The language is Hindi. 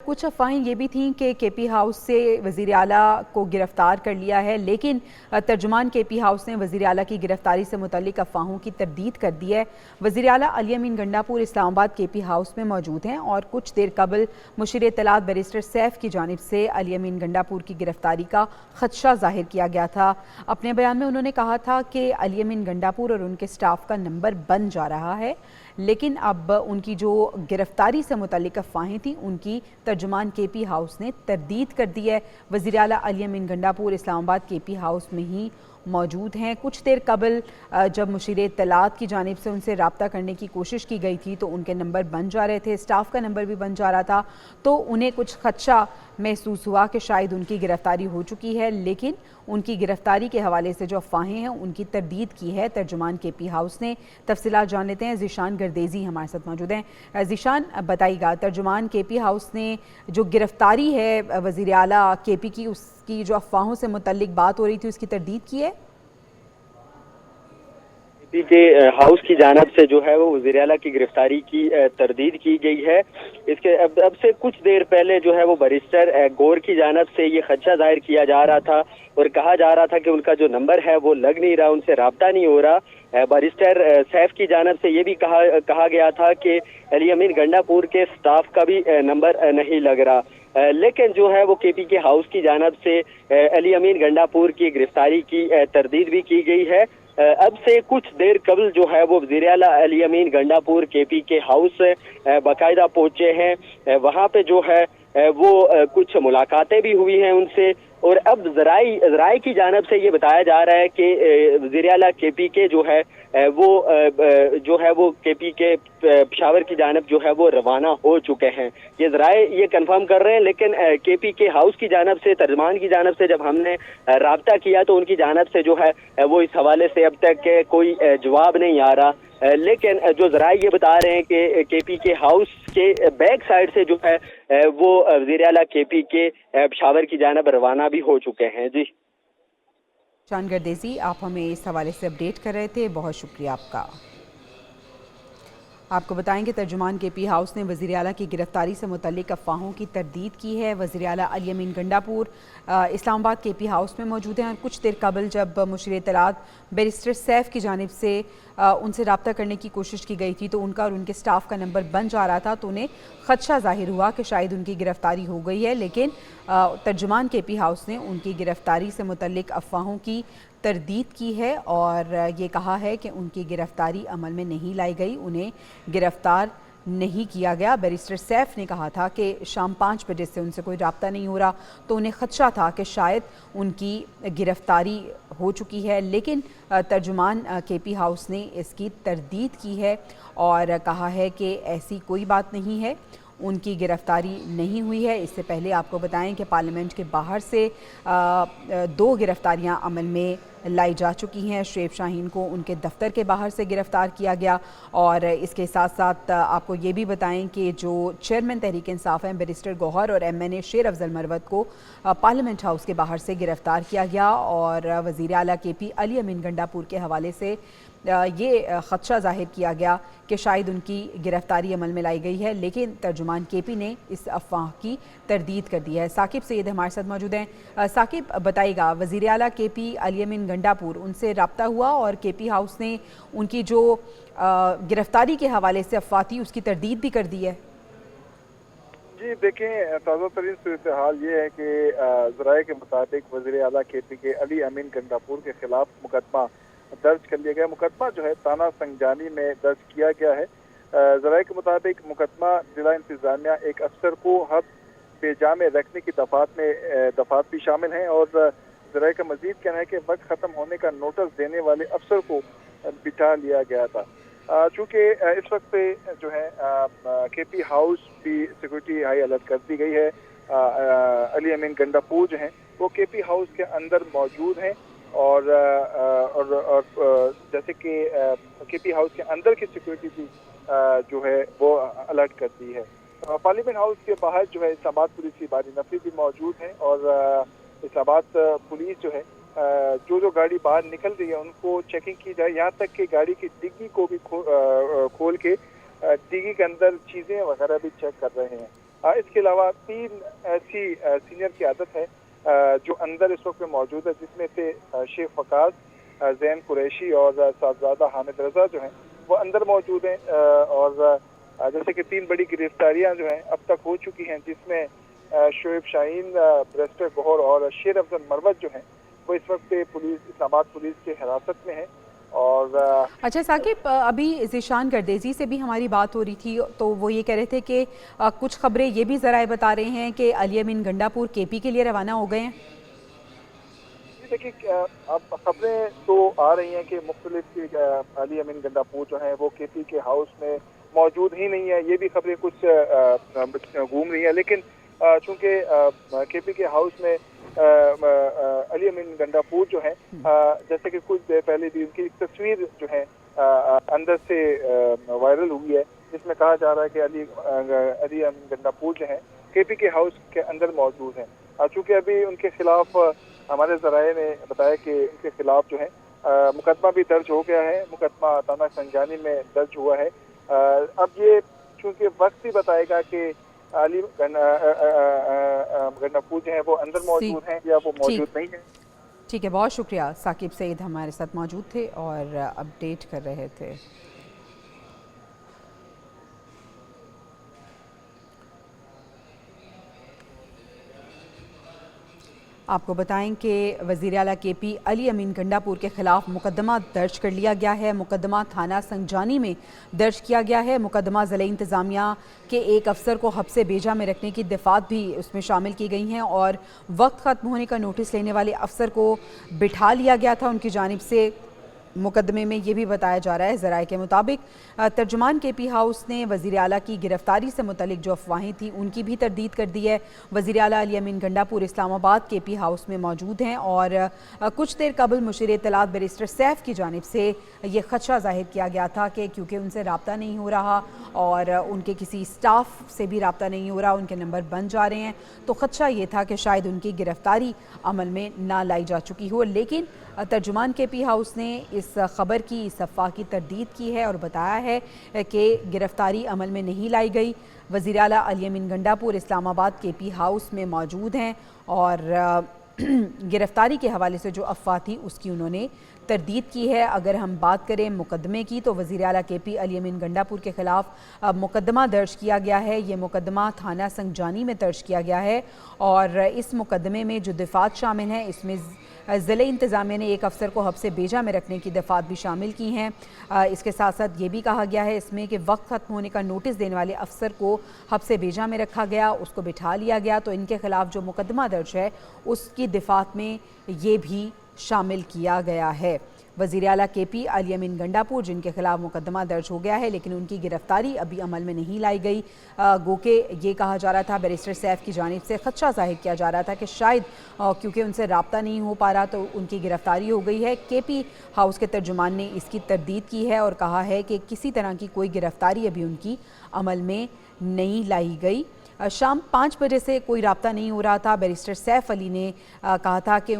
कुछ अफवाहें ये भी थीं कि केपी हाउस से वज़ीर आला को गिरफ़्तार कर लिया है, लेकिन तर्जुमान केपी हाउस ने वज़ीर आला की गिरफ़्तारी से मुतल्लिक़ अफवाहों की तरदीद कर दी है। वज़ीर आला अली अमीन गंडापुर इस्लामाबाद केपी हाउस में मौजूद हैं और कुछ देर कबल मुशीर इत्तलात बैरिस्टर सैफ़ की जानिब से अली अमीन गंडापुर की गिरफ़्तारी का ख़दशा ज़ाहिर किया गया था। अपने बयान में उन्होंने कहा था कि अली अमीन गंडापुर और उनके स्टाफ का नंबर बन जा रहा है, लेकिन अब उनकी जो गिरफ़्तारी से मुतल्लिक़ अफवाहें थी उनकी तर्जुमान केपी हाउस ने तरदीद कर दी है। वज़ीर आला अली अमीन गंडापुर इस्लामाबाद केपी हाउस में ही मौजूद हैं। कुछ देर कबल जब मुशीर इत्तलात की जानिब से उनसे रब्ता करने की कोशिश की गई थी तो उनके नंबर बन जा रहे थे, स्टाफ का नंबर भी बन जा रहा था, तो उन्हें कुछ खदशा महसूस हुआ कि शायद उनकी गिरफ़्तारी हो चुकी है। लेकिन उनकी गिरफ़्तारी के हवाले से जो अफवाहें हैं उनकी तरदीद की है तर्जुमान केपी हाउस ने। तफसीलात जान लेते हैं, ज़ीशान गर्देज़ी हमारे साथ मौजूद हैं। ज़ीशान, बताइएगा, तर्जुमान केपी हाउस ने जो गिरफ़्तारी है वज़ीर आला केपी की, उसकी जो अफवाहों से मुतल्लिक बात हो रही थी उसकी तरदीद की है? केपी के हाउस की जानब से जो है वो वज़ीर आला की गिरफ्तारी की तरदीद की गई है। इसके अब से कुछ देर पहले जो है वो बैरिस्टर गौर की जानब से ये खदशा जाहिर किया जा रहा था और कहा जा रहा था कि उनका जो नंबर है वो लग नहीं रहा, उनसे रब्ता नहीं हो रहा। बैरिस्टर सैफ की जानब से ये भी कहा गया था कि अली अमीन गंडापुर के स्टाफ का भी नंबर नहीं लग रहा। लेकिन जो है वो केपी के हाउस की जानब से अली अमीन गंडापुर की गिरफ्तारी की तरदीद भी की गई है। अब से कुछ देर कबल जो है वो वज़ीर आला अली अमीन गंडापुर केपी के हाउस बाकायदा पहुंचे हैं। वहां पे जो है वो कुछ मुलाकातें भी हुई हैं उनसे, और अब ज़राए की जानब से ये बताया जा रहा है कि वज़ीर आला केपी के जो है वो केपी के पेशावर की जानब जो है वो रवाना हो चुके हैं। ये ज़राए ये कंफर्म कर रहे हैं, लेकिन केपी के हाउस की जानब से, तर्जमान की जानब से जब हमने राब्ता किया तो उनकी जानब से जो है वो इस हवाले से अब तक कोई जवाब नहीं आ रहा। लेकिन जो ज़राए ये बता रहे हैं कि केपी के हाउस के बैक साइड से जो है वो वज़ीर आला केपी के पेशावर की जानब रवाना भी हो चुके हैं। जी, शान गर्देज़ी, आप हमें इस हवाले से अपडेट कर रहे थे, बहुत शुक्रिया आपका। आपको बताएंगे तर्जुमान केपी हाउस ने वज़ीर आला की गिरफ़्तारी से मुतल्लिक़ अफवाहों की तरदीद की है। वज़ीर आला अली अमीन गंडापुर इस्लामाबाद केपी हाउस में मौजूद हैं और कुछ देर कबल जब मुशीर इत्तलात बैरिस्टर सैफ़ की जानिब से उनसे रब्ता करने की कोशिश की गई थी तो उनका और उनके स्टाफ का नंबर बन जा रहा था, तो उन्हें खदशा ज़ाहिर हुआ कि शायद उनकी गिरफ़्तारी हो गई है। लेकिन तर्जुमान केपी हाउस ने उनकी गिरफ़्तारी से मुतल्लिक़ अफवाहों की तरदीद की है और ये कहा है कि उनकी गिरफ़्तारी अमल में नहीं लाई गई, उन्हें गिरफ़्तार नहीं किया गया। बैरिस्टर सैफ ने कहा था कि शाम 5 बजे से उनसे कोई रब्ता नहीं हो रहा, तो उन्हें खदशा था कि शायद उनकी गिरफ़्तारी हो चुकी है। लेकिन तर्जुमान केपी हाउस ने इसकी तरदीद की है और कहा है कि ऐसी कोई बात नहीं है, उनकी गिरफ़्तारी नहीं हुई है। इससे पहले आपको बताएं कि पार्लियामेंट के बाहर से 2 गिरफ़्तारियां अमल में लाई जा चुकी हैं। शुएब शाहीन को उनके दफ्तर के बाहर से गिरफ़्तार किया गया और इसके साथ साथ आपको ये भी बताएं कि जो चेयरमैन तहरीक इंसाफ हैं बैरिस्टर गौहर और MNA शेर अफजल मरवत को पार्लियामेंट हाउस के बाहर से गिरफ़्तार किया गया और वज़ीर आला केपी अली अमीन गंडापुर के हवाले से ये खदशा जाहिर किया गया कि शायद उनकी गिरफ़्तारी अमल में लाई गई है। लेकिन तर्जुमान केपी ने इस अफवाह की तरदीद कर दी है। साकिब सैयद हमारे साथ मौजूद हैं। साकिब, बताइएगा, वज़ीर आला केपी अली अमीन गंडापुर, उनसे रब्ता हुआ और केपी हाउस ने उनकी जो गिरफ़्तारी के हवाले से अफवाह थी उसकी तरदीद भी कर दी है? जी देखें, ताज़ा तरीन सूरत हाल ये है कि ज़राए के मुताबिक वज़ीर आला केपी के अली अमीन गंडापुर के खिलाफ मुकदमा दर्ज कर लिया गया। मुकदमा जो है थाना संजानी में दर्ज किया गया है। ज़राए के मुताबिक मुकदमा जिला इंतज़ामिया एक अफसर को हद बेजा में रखने की दफात भी शामिल हैं और ज़राए का मजीद कहना है कि वक्त ख़त्म होने का नोटिस देने वाले अफसर को बिठा लिया गया था। चूँकि इस वक्त पे जो है केपी हाउस की सिक्योरिटी हाई अलर्ट कर दी गई है। अली अमीन गंडापुर जो हैं वो केपी हाउस के अंदर मौजूद हैं और जैसे कि केपी हाउस के अंदर की सिक्योरिटी भी जो है वो अलर्ट कर दी है। पार्लियामेंट हाउस के बाहर जो है इस्लामाबाद पुलिस की भारी नफरी भी मौजूद है और इस्लामाबाद पुलिस जो है जो गाड़ी बाहर निकल रही है उनको चेकिंग की जाए, यहाँ तक कि गाड़ी की डिग्गी को भी खोल के डिग्गी के अंदर चीज़ें वगैरह भी चेक कर रहे हैं। इसके अलावा 3 ऐसी सीनियर क़यादत है जो अंदर इस वक्त में मौजूद है, जिसमें से शेख फकास, जैन कुरैशी और साहबजादा हामिद रजा जो हैं वो अंदर मौजूद हैं। और जैसे कि 3 बड़ी गिरफ्तारियां जो हैं अब तक हो चुकी हैं, जिसमें शोएब शाहीन, बैरिस्टर गौहर और शेर अफजल मरवत जो हैं वो इस वक्त इस्लामाबाद पुलिस के हिरासत में है। और अच्छा साकिब, अभी ज़ीशान गर्देजी से भी हमारी बात हो रही थी, तो वो ये कह रहे थे कि कुछ खबरें ये भी ज़राए बता रहे हैं कि अली अमीन गंडापुर केपी के लिए रवाना हो गए हैं। देखिए, अब खबरें तो आ रही हैं कि मुख्तलिफ अली अमीन गंडापुर जो है वो केपी के हाउस में मौजूद ही नहीं है। ये भी खबरें कुछ घूम रही हैं, लेकिन चूंकि केपी के हाउस में अली अमीन गंडापुर जो है, जैसे कि कुछ देर पहले भी उनकी एक तस्वीर जो है अंदर से वायरल हुई है, जिसमें कहा जा रहा है कि अली अमीन गंडापुर जो है केपी के हाउस के अंदर मौजूद हैं। चूंकि अभी उनके खिलाफ हमारे ज़राए ने बताया कि उनके खिलाफ जो है मुकदमा भी दर्ज हो गया है, मुकदमा थाना संजानी में दर्ज हुआ है। अब ये चूंकि वक्त ही बताएगा कि अली गंडापुर जो है वो अंदर मौजूद हैं या वो मौजूद नहीं है। ठीक है, बहुत शुक्रिया। साकिब सईद हमारे साथ मौजूद थे और अपडेट कर रहे थे। आपको बताएं कि वज़ीर आला केपी अली अमीन गंडापुर के ख़िलाफ़ मुकदमा दर्ज कर लिया गया है। मुकदमा थाना संजानी में दर्ज किया गया है। मुकदमा ज़िला इंतज़ामिया के एक अफसर को हब्से बेजा में रखने की दफ़ात भी उसमें शामिल की गई हैं और वक्त ख़त्म होने का नोटिस लेने वाले अफसर को बिठा लिया गया था उनकी जानिब से। मुकदमे में ये भी बताया जा रहा है ज़राए के मुताबिक तर्जुमान केपी हाउस ने वज़ीर आला की गिरफ्तारी से मुतल्लिक जो अफवाहें थी उनकी भी तरदीद कर दी है। वज़ीर आला अली अमीन गंडापुर इस्लामाबाद केपी हाउस में मौजूद हैं और कुछ देर कबल मुशीर इत्तलात बैरिस्टर सैफ की जानिब से ये ख़दशा ज़ाहिर किया गया था कि क्योंकि उनसे रब्ता नहीं हो रहा और उनके किसी स्टाफ से भी रब्ता नहीं हो रहा, उनके नंबर बन जा रहे हैं, तो ख़दशा ये था कि शायद उनकी गिरफ्तारी अमल में ना लाई जा चुकी हो। लेकिन तर्जुमान केपी हाउस ने इस खबर की, इस अफवाह की तरदीद की है और बताया है कि गिरफ्तारी अमल में नहीं लाई गई। वज़ीर आला अली अमीन गंडापुर इस्लामाबाद केपी हाउस में मौजूद हैं और गिरफ्तारी के हवाले से जो अफवाह थी उसकी उन्होंने तरदीद की है। अगर हम बात करें मुकदमे की, तो वज़ीर आला केपी अली अमीन गंडापुर के ख़िलाफ़ मुकदमा दर्ज किया गया है। ये मुकदमा थाना संजानी में दर्ज किया गया है और इस मुकदमे में जो दफ़ात शामिल हैं इसमें ज़िले इंतज़ामिया ने एक अफसर को हब्से बेजा में रखने की दफ़ात भी शामिल की हैं। इसके साथ साथ ये भी कहा गया है इसमें कि वक्त ख़त्म होने का नोटिस देने वाले अफसर को हब्से बेजा में रखा गया, उसको बिठा लिया गया, तो इनके ख़िलाफ़ जो मुकदमा दर्ज है उसकी दफ़ात में ये भी शामिल किया गया है। वज़ीर आला केपी अली अमीन गंडापुर जिनके खिलाफ मुकदमा दर्ज हो गया है लेकिन उनकी गिरफ्तारी अभी अमल में नहीं लाई गई। गो के ये कहा जा रहा था, बैरिस्टर सैफ की जानिब से खदशा ज़ाहिर किया जा रहा था कि शायद क्योंकि उनसे रब्ता नहीं हो पा रहा तो उनकी गिरफ्तारी हो गई है। केपी हाउस के तर्जुमान ने इसकी तरदीद की है और कहा है कि किसी तरह की कोई गिरफ्तारी अभी उनकी अमल में नहीं लाई गई। शाम 5 बजे से कोई रब्ता नहीं हो रहा था। बैरिस्टर सैफ अली ने कहा था कि